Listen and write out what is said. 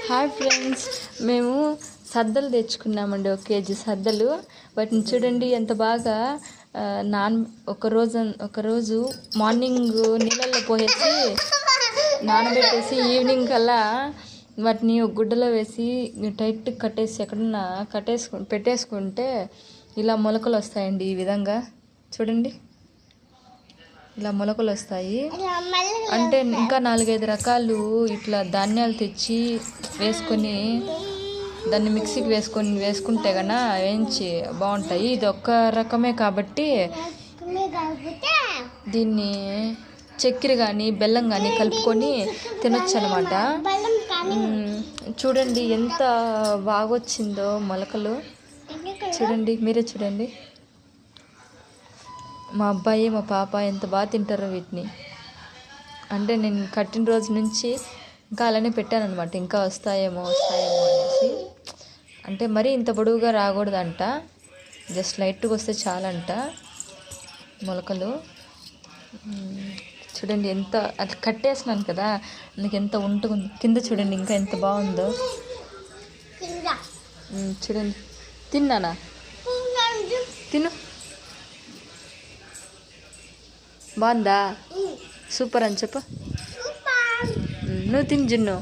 Hi friends, మేము సద్దలు తెచ్చుకున్నామండి. 1 KG సద్దలు. వాటిని చూడండి ఎంత బాగా ఒకరోజు మార్నింగ్ నీళ్ళల్లో పోసేసి నానబెట్టేసి ఈవినింగ్ కల్లా వాటిని ఒక గుడ్డలో వేసి టైట్ కట్టేసి ఎక్కడన్నా పెట్టేసుకుంటే ఇలా మొలకలు వస్తాయండి. ఈ విధంగా చూడండి, ఇలా మొలకలు వస్తాయి. అంటే ఇంకా 4-5 రకాలు ఇట్లా ధాన్యాలు తెచ్చి వేసుకొని దాన్ని మిక్సీకి వేసుకుంటే కన్నా వేయించి బాగుంటాయి. ఇది ఒక్క రకమే కాబట్టి దీన్ని చక్కెర కానీ బెల్లం కానీ కలుపుకొని తినొచ్చు అనమాట. చూడండి ఎంత బాగా వచ్చిందో మొలకలు. చూడండి, మీరే చూడండి. మా అబ్బాయి మా పాప ఎంత బాగా తింటారో వీటిని. అంటే నేను కట్టిన రోజు నుంచి ఇంకా అలానే పెట్టాను అనమాట. ఇంకా వస్తాయేమో అనేసి. అంటే మరీ ఇంత పొడవుగా రాకూడదంట, జస్ట్ లైట్గా వస్తే చాలంట మొలకలు. చూడండి ఎంత అట్లా కట్టేసినాను కదా, అందుకు ఎంత ఉంటుంది. కింద చూడండి ఇంకా ఎంత బాగుందో. చూడండి, తిన్నానా? తిను. బాగుందా? సూపర్ అని చెప్పు. నువ్వు తిని జున్ను.